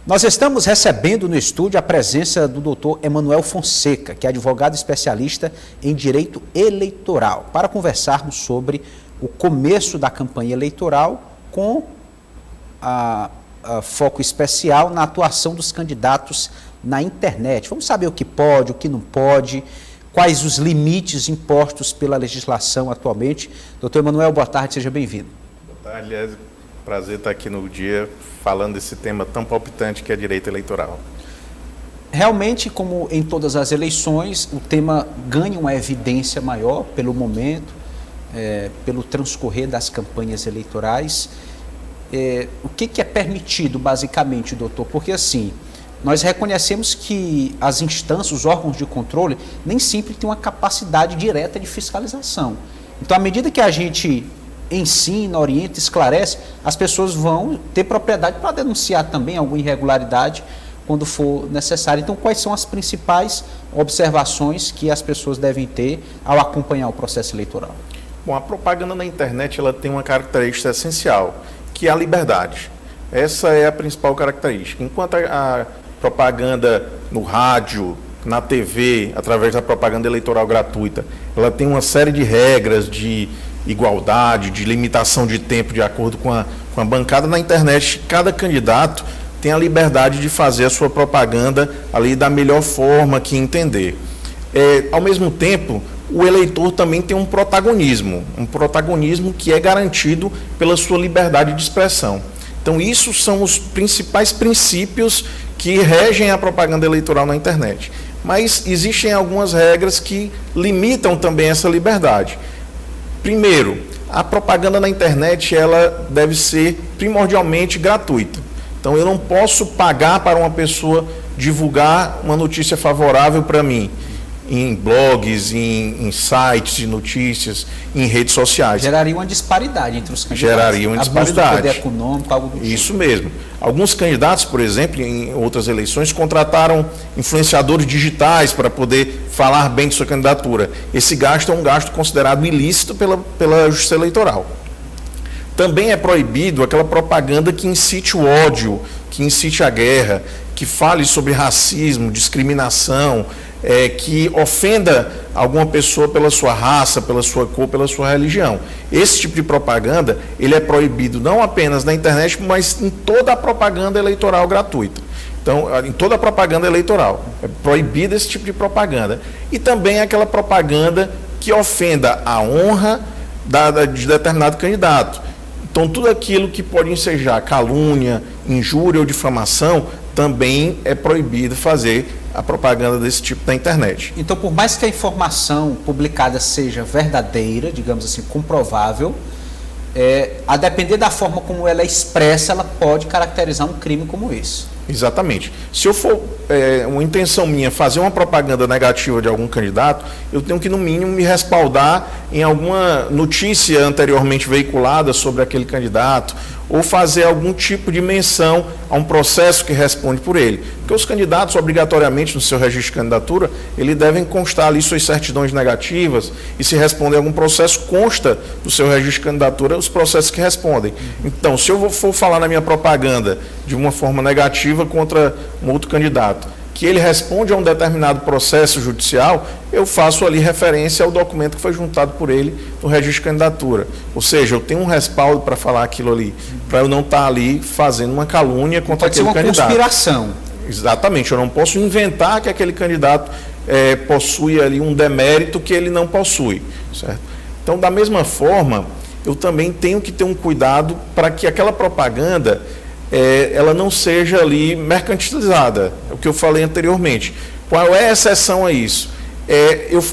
Nós estamos recebendo no estúdio a presença do Dr. Emanuel Fonseca, que é advogado especialista em direito eleitoral, para conversarmos sobre o começo da campanha eleitoral com a foco especial na atuação dos candidatos na internet. Vamos saber o que pode, o que não pode, quais os limites impostos pela legislação atualmente. Doutor Emanuel, boa tarde, seja bem-vindo. Boa tarde, aliás, prazer estar aqui no dia falando desse tema tão palpitante que é direito eleitoral. Realmente, como em todas as eleições, o tema ganha uma evidência maior pelo momento, pelo transcorrer das campanhas eleitorais. O que é permitido, basicamente, doutor? Porque, assim, nós reconhecemos que as instâncias, os órgãos de controle, nem sempre têm uma capacidade direta de fiscalização. Então, à medida que a gente ensina, orienta, esclarece, as pessoas vão ter propriedade para denunciar também alguma irregularidade quando for necessário. Então, quais são as principais observações que as pessoas devem ter ao acompanhar o processo eleitoral? Bom, a propaganda na internet ela tem uma característica essencial, que é a liberdade. Essa é a principal característica. Enquanto a propaganda no rádio, na TV, através da propaganda eleitoral gratuita, ela tem uma série de regras de igualdade, de limitação de tempo de acordo com a bancada. Na internet, cada candidato tem a liberdade de fazer a sua propaganda ali da melhor forma que entender. Ao mesmo tempo, o eleitor também tem um protagonismo que é garantido pela sua liberdade de expressão. Então, isso são os principais princípios que regem a propaganda eleitoral na internet. Mas existem algumas regras que limitam também essa liberdade. Primeiro, a propaganda na internet ela deve ser primordialmente gratuita. Então, eu não posso pagar para uma pessoa divulgar uma notícia favorável para mim em blogs, em sites de notícias, em redes sociais. Geraria uma disparidade entre os candidatos. Geraria uma disparidade. Abuso do poder econômico, algo do tipo. Isso mesmo. Alguns candidatos, por exemplo, em outras eleições, contrataram influenciadores digitais para poder falar bem de sua candidatura. Esse gasto é um gasto considerado ilícito pela Justiça Eleitoral. Também é proibido aquela propaganda que incite o ódio, que incite a guerra, que fale sobre racismo, discriminação, que ofenda alguma pessoa pela sua raça, pela sua cor, pela sua religião. Esse tipo de propaganda, ele é proibido não apenas na internet, mas em toda a propaganda eleitoral gratuita. Então, em toda a propaganda eleitoral, é proibida esse tipo de propaganda. E também aquela propaganda que ofenda a honra de determinado candidato. Então, tudo aquilo que pode ensejar calúnia, injúria ou difamação, também é proibido fazer a propaganda desse tipo na internet. Então, por mais que a informação publicada seja verdadeira, digamos assim, comprovável, a depender da forma como ela é expressa, ela pode caracterizar um crime como esse. Exatamente. Se eu for, uma intenção minha, fazer uma propaganda negativa de algum candidato, eu tenho que, no mínimo, me respaldar em alguma notícia anteriormente veiculada sobre aquele candidato, ou fazer algum tipo de menção a um processo que responde por ele. Porque os candidatos, obrigatoriamente, no seu registro de candidatura, eles devem constar ali suas certidões negativas, e se responder a algum processo, consta do seu registro de candidatura os processos que respondem. Então, se eu for falar na minha propaganda de uma forma negativa contra um outro candidato, que ele responde a um determinado processo judicial, eu faço ali referência ao documento que foi juntado por ele no registro de candidatura. Ou seja, eu tenho um respaldo para falar aquilo ali, para eu não estar ali fazendo uma calúnia contra aquele candidato. Pode ser uma conspiração. Exatamente, eu não posso inventar que aquele candidato possui ali um demérito que ele não possui, certo? Então, da mesma forma, eu também tenho que ter um cuidado para que aquela propaganda ela não seja ali mercantilizada, é o que eu falei anteriormente. Qual é a exceção a isso?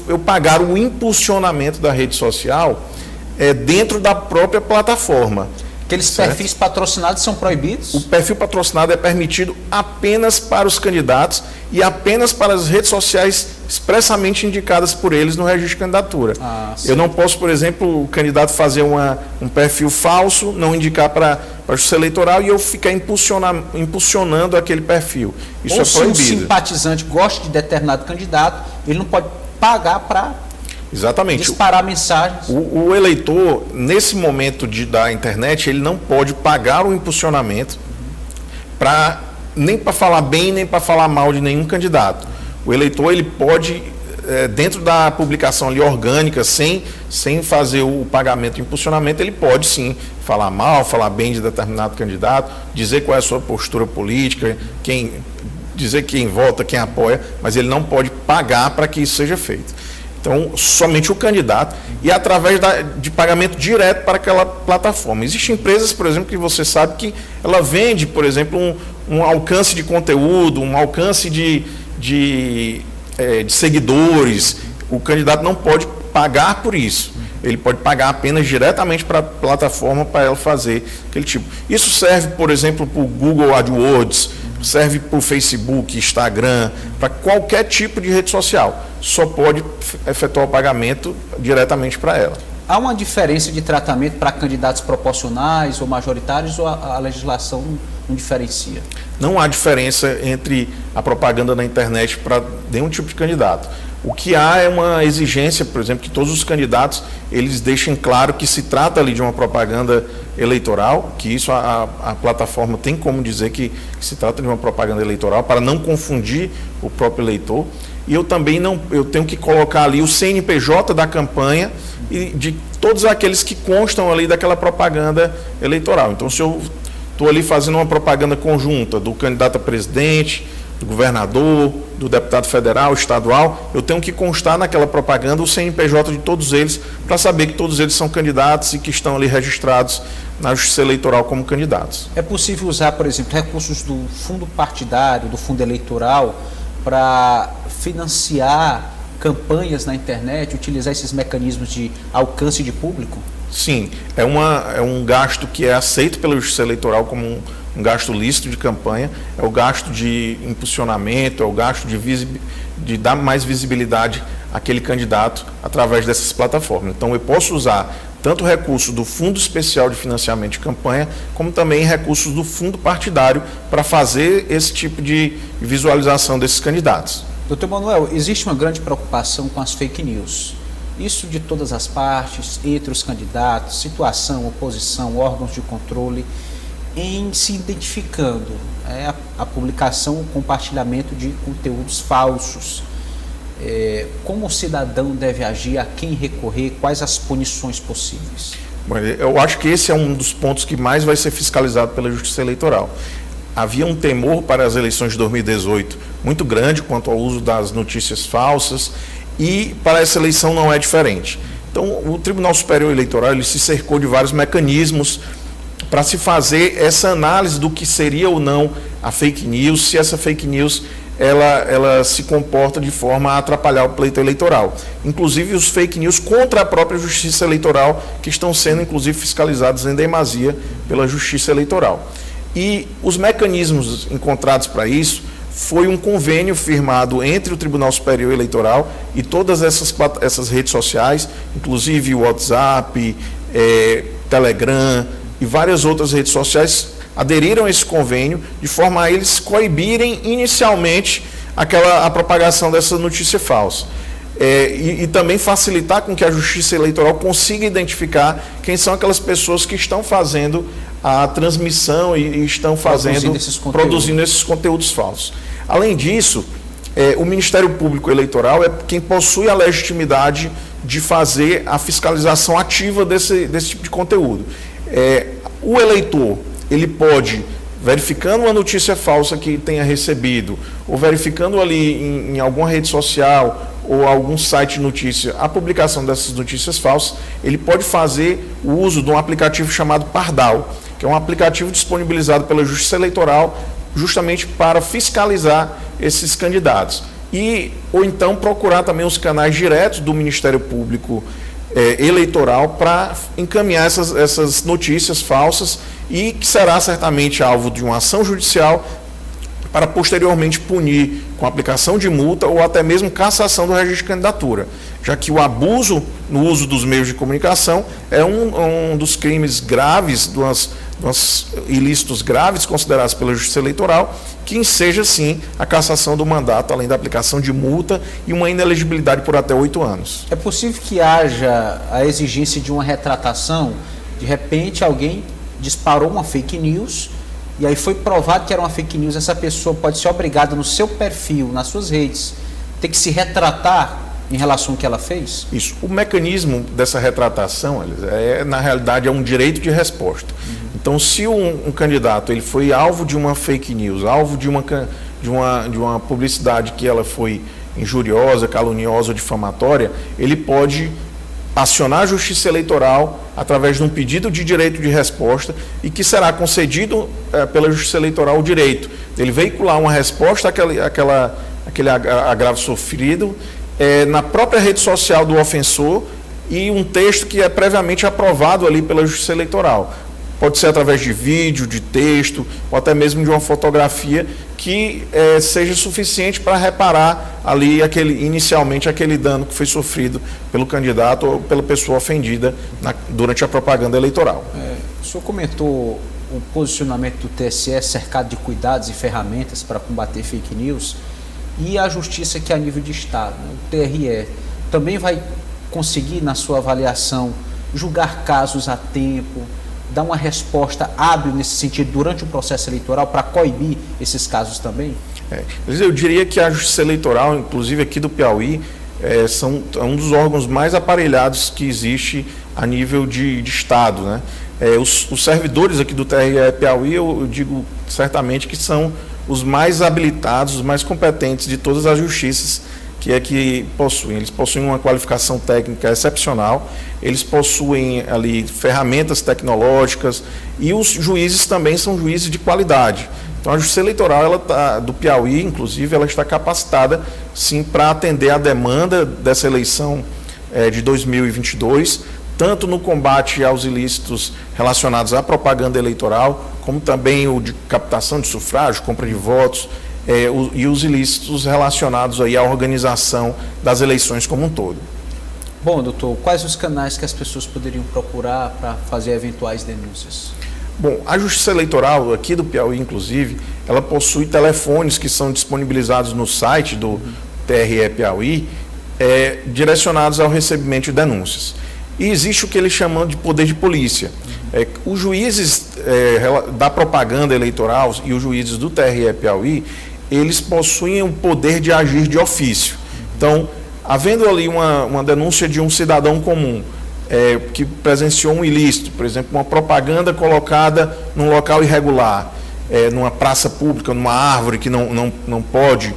Eu pagar o impulsionamento da rede social dentro da própria plataforma. Aqueles perfis patrocinados são proibidos? O perfil patrocinado é permitido apenas para os candidatos e apenas para as redes sociais expressamente indicadas por eles no registro de candidatura. Eu não posso, por exemplo, o candidato fazer um perfil falso, não indicar para a Justiça Eleitoral e eu ficar impulsionando aquele perfil. Isso é proibido. Se um simpatizante gosta de determinado candidato, ele não pode pagar para Exatamente. Disparar mensagens. O eleitor, nesse momento da internet, ele não pode pagar o impulsionamento para nem para falar bem, nem para falar mal de nenhum candidato. O eleitor, ele pode, dentro da publicação ali orgânica, sem fazer o pagamento e impulsionamento, ele pode sim falar mal, falar bem de determinado candidato, dizer qual é a sua postura política, dizer quem vota, quem apoia, mas ele não pode pagar para que isso seja feito. Então, somente o candidato e através de pagamento direto para aquela plataforma. Existem empresas, por exemplo, que você sabe que ela vende, por exemplo, um alcance de conteúdo, um alcance de seguidores. O candidato não pode pagar por isso. Ele pode pagar apenas diretamente para a plataforma para ela fazer aquele tipo. Isso serve, por exemplo, para o Google AdWords, serve para o Facebook, Instagram, para qualquer tipo de rede social. Só pode efetuar o pagamento diretamente para ela. Há uma diferença de tratamento para candidatos proporcionais ou majoritários, ou a legislação não diferencia? Não há diferença entre a propaganda na internet para nenhum tipo de candidato. O que há é uma exigência, por exemplo, que todos os candidatos eles deixem claro que se trata ali de uma propaganda eleitoral, que isso a plataforma tem como dizer que se trata de uma propaganda eleitoral, para não confundir o próprio eleitor. E eu também eu tenho que colocar ali o CNPJ da campanha e de todos aqueles que constam ali daquela propaganda eleitoral. Então, se eu estou ali fazendo uma propaganda conjunta do candidato a presidente, do governador, do deputado federal, estadual, eu tenho que constar naquela propaganda o CNPJ de todos eles, para saber que todos eles são candidatos e que estão ali registrados na Justiça Eleitoral como candidatos. É possível usar, por exemplo, recursos do fundo partidário, do fundo eleitoral, para financiar campanhas na internet, utilizar esses mecanismos de alcance de público? Sim, é um gasto que é aceito pela Justiça Eleitoral como um gasto lícito de campanha, é o gasto de impulsionamento, é o gasto de dar mais visibilidade àquele candidato através dessas plataformas. Então, eu posso usar tanto recursos do Fundo Especial de Financiamento de Campanha, como também recursos do fundo partidário para fazer esse tipo de visualização desses candidatos. Doutor Manuel, existe uma grande preocupação com as fake news. Isso de todas as partes, entre os candidatos, situação, oposição, órgãos de controle, em se identificando a publicação, o compartilhamento de conteúdos falsos. Como o cidadão deve agir, a quem recorrer, quais as punições possíveis? Bom, eu acho que esse é um dos pontos que mais vai ser fiscalizado pela Justiça Eleitoral. Havia um temor para as eleições de 2018 muito grande quanto ao uso das notícias falsas, e para essa eleição não é diferente. Então, o Tribunal Superior Eleitoral ele se cercou de vários mecanismos para se fazer essa análise do que seria ou não a fake news, se essa fake news ela se comporta de forma a atrapalhar o pleito eleitoral. Inclusive os fake news contra a própria Justiça Eleitoral, que estão sendo inclusive fiscalizados em demasia pela Justiça Eleitoral. E os mecanismos encontrados para isso foi um convênio firmado entre o Tribunal Superior Eleitoral e todas essas redes sociais, inclusive o WhatsApp, Telegram e várias outras redes sociais aderiram a esse convênio de forma a eles coibirem inicialmente a propagação dessa notícia falsa. E também facilitar com que a Justiça Eleitoral consiga identificar quem são aquelas pessoas que estão fazendo a transmissão e estão produzindo esses conteúdos falsos. Além disso, o Ministério Público Eleitoral é quem possui a legitimidade de fazer a fiscalização ativa desse tipo de conteúdo. O eleitor, ele pode, verificando uma notícia falsa que tenha recebido, ou verificando ali em alguma rede social ou algum site de notícia a publicação dessas notícias falsas, ele pode fazer o uso de um aplicativo chamado Pardal, que é um aplicativo disponibilizado pela Justiça Eleitoral justamente para fiscalizar esses candidatos. Ou então procurar também os canais diretos do Ministério Público Eleitoral para encaminhar essas notícias falsas e que será certamente alvo de uma ação judicial para posteriormente punir com aplicação de multa ou até mesmo cassação do registro de candidatura, já que o abuso no uso dos meios de comunicação é um dos crimes graves, dos ilícitos graves considerados pela Justiça Eleitoral, que enseja sim a cassação do mandato, além da aplicação de multa e uma inelegibilidade por até 8 anos. É possível que haja a exigência de uma retratação? De repente alguém disparou uma fake news, e aí foi provado que era uma fake news, essa pessoa pode ser obrigada no seu perfil, nas suas redes, ter que se retratar em relação ao que ela fez? Isso. O mecanismo dessa retratação, na realidade, é um direito de resposta. Então, se um candidato ele foi alvo de uma fake news, alvo de uma publicidade que ela foi injuriosa, caluniosa ou difamatória, ele pode acionar a Justiça Eleitoral através de um pedido de direito de resposta e que será concedido pela Justiça Eleitoral o direito dele veicular uma resposta àquele agravo sofrido na própria rede social do ofensor e um texto que é previamente aprovado ali pela Justiça Eleitoral. Pode ser através de vídeo, de texto, ou até mesmo de uma fotografia que seja suficiente para reparar ali inicialmente aquele dano que foi sofrido pelo candidato ou pela pessoa ofendida durante a propaganda eleitoral. O senhor comentou o posicionamento do TSE cercado de cuidados e ferramentas para combater fake news, e a justiça que é a nível de Estado, né? O TRE, também vai conseguir, na sua avaliação, julgar casos a tempo, dar uma resposta hábil nesse sentido durante o processo eleitoral para coibir esses casos também? Eu diria que a Justiça Eleitoral, inclusive aqui do Piauí, é um dos órgãos mais aparelhados que existe a nível de Estado, né? Os servidores aqui do TRE Piauí, eu digo certamente que são os mais habilitados, os mais competentes de todas as justiças que possuem. Eles possuem uma qualificação técnica excepcional, eles possuem ali ferramentas tecnológicas e os juízes também são juízes de qualidade. Então a Justiça Eleitoral do Piauí, inclusive, ela está capacitada sim para atender a demanda dessa eleição de 2022, tanto no combate aos ilícitos relacionados à propaganda eleitoral, como também o de captação de sufrágio, compra de votos, e os ilícitos relacionados aí à organização das eleições como um todo. Bom, doutor, quais os canais que as pessoas poderiam procurar para fazer eventuais denúncias? Bom, a Justiça Eleitoral aqui do Piauí, inclusive, ela possui telefones que são disponibilizados no site do TRE Piauí, direcionados ao recebimento de denúncias. E existe o que eles chamam de poder de polícia. Os juízes da propaganda eleitoral e os juízes do TRE Piauí, eles possuem o poder de agir de ofício. Então, havendo ali uma denúncia de um cidadão comum que presenciou um ilícito, por exemplo, uma propaganda colocada num local irregular, numa praça pública, numa árvore que não pode,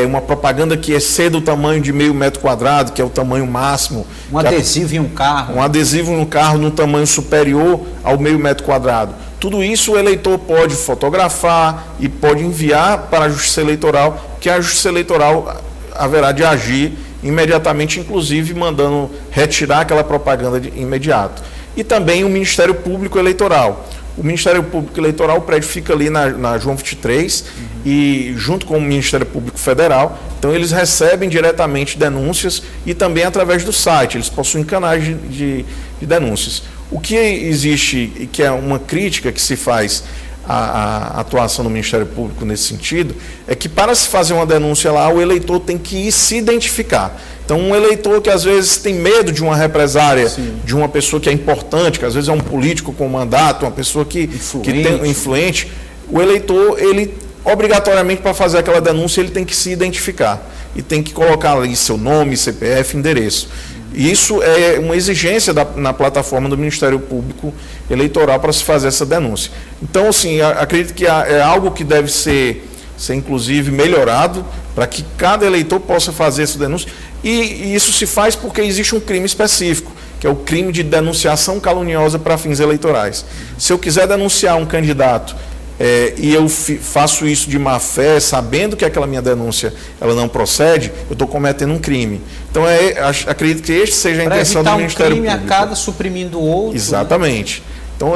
uma propaganda que exceda o tamanho de meio metro quadrado, que é o tamanho máximo. Um adesivo em um carro. Um adesivo em um carro num tamanho superior ao meio metro quadrado. Tudo isso o eleitor pode fotografar e pode enviar para a Justiça Eleitoral, que a Justiça Eleitoral haverá de agir imediatamente, inclusive mandando retirar aquela propaganda de imediato. E também o Ministério Público Eleitoral. O Ministério Público Eleitoral, o prédio fica ali na João 23, e junto com o Ministério Público Federal, então eles recebem diretamente denúncias e também através do site, eles possuem canais de denúncias. O que existe e que é uma crítica que se faz à atuação do Ministério Público nesse sentido, é que para se fazer uma denúncia lá, o eleitor tem que ir se identificar. Então, um eleitor que às vezes tem medo de uma represária, sim, de uma pessoa que é importante, que às vezes é um político com mandato, uma pessoa que tem influente, o eleitor, ele obrigatoriamente para fazer aquela denúncia, ele tem que se identificar e tem que colocar ali seu nome, CPF, endereço. Isso é uma exigência na plataforma do Ministério Público Eleitoral para se fazer essa denúncia. Então, assim, acredito que é algo que deve ser inclusive melhorado para que cada eleitor possa fazer essa denúncia. E isso se faz porque existe um crime específico, que é o crime de denunciação caluniosa para fins eleitorais. Se eu quiser denunciar um candidato e eu faço isso de má fé, sabendo que aquela minha denúncia ela não procede, eu estou cometendo um crime. Então, acredito que este seja a intenção do Ministério Público. Para evitar um crime, acaba suprimindo o outro. Exatamente. Né? Então,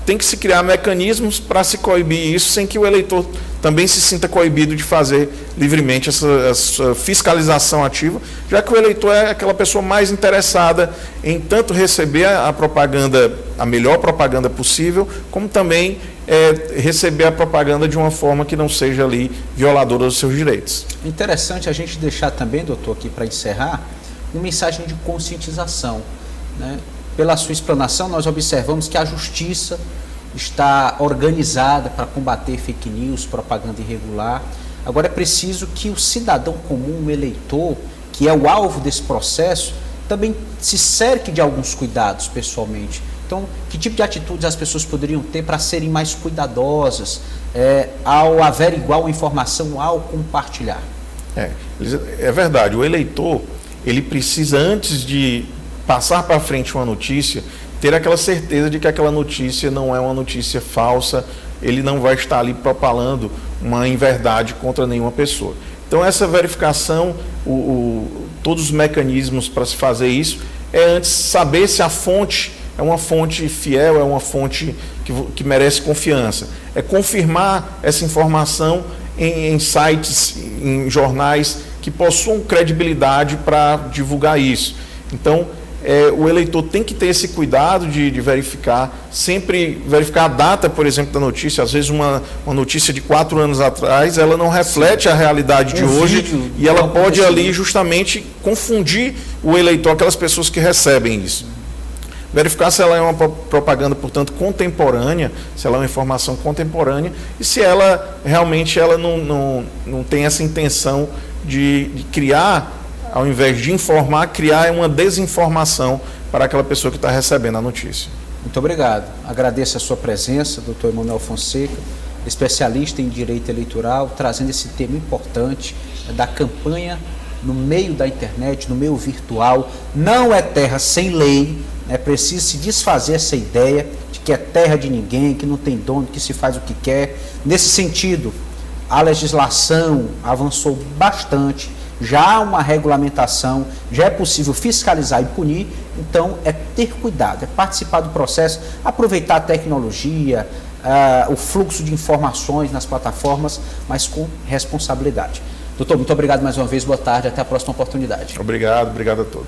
tem que se criar mecanismos para se coibir isso, sem que o eleitor também se sinta coibido de fazer livremente essa fiscalização ativa, já que o eleitor é aquela pessoa mais interessada em tanto receber a propaganda, a melhor propaganda possível, como também receber a propaganda de uma forma que não seja ali violadora dos seus direitos. Interessante a gente deixar também, doutor, aqui para encerrar, uma mensagem de conscientização, né? Pela sua explanação, nós observamos que a justiça está organizada para combater fake news, propaganda irregular. Agora é preciso que o cidadão comum, o eleitor, que é o alvo desse processo, também se cerque de alguns cuidados pessoalmente. Então, que tipo de atitudes as pessoas poderiam ter para serem mais cuidadosas ao averiguar uma informação, ao compartilhar? É verdade, o eleitor, ele precisa, antes de passar para frente uma notícia, ter aquela certeza de que aquela notícia não é uma notícia falsa, ele não vai estar ali propalando uma inverdade contra nenhuma pessoa. Então, essa verificação, todos os mecanismos para se fazer isso, é antes saber se a fonte é uma fonte fiel, é uma fonte que merece confiança. É confirmar essa informação em sites, em jornais que possuam credibilidade para divulgar isso. Então, o eleitor tem que ter esse cuidado de verificar, sempre verificar a data, por exemplo, da notícia. Às vezes uma notícia de 4 anos atrás, ela não reflete a realidade de hoje e ela pode ali justamente confundir o eleitor, aquelas pessoas que recebem isso. Verificar se ela é uma propaganda, portanto, contemporânea, se ela é uma informação contemporânea e se ela realmente não tem essa intenção de criar, ao invés de informar, criar uma desinformação para aquela pessoa que está recebendo a notícia. Muito obrigado. Agradeço a sua presença, doutor Emanuel Fonseca, especialista em direito eleitoral, trazendo esse tema importante da campanha no meio da internet, no meio virtual. Não é terra sem lei, é preciso se desfazer essa ideia de que é terra de ninguém, que não tem dono, que se faz o que quer. Nesse sentido, a legislação avançou bastante, já há uma regulamentação, já é possível fiscalizar e punir, então é ter cuidado, é participar do processo, aproveitar a tecnologia, o fluxo de informações nas plataformas, mas com responsabilidade. Doutor, muito obrigado mais uma vez, boa tarde, até a próxima oportunidade. Obrigado a todos.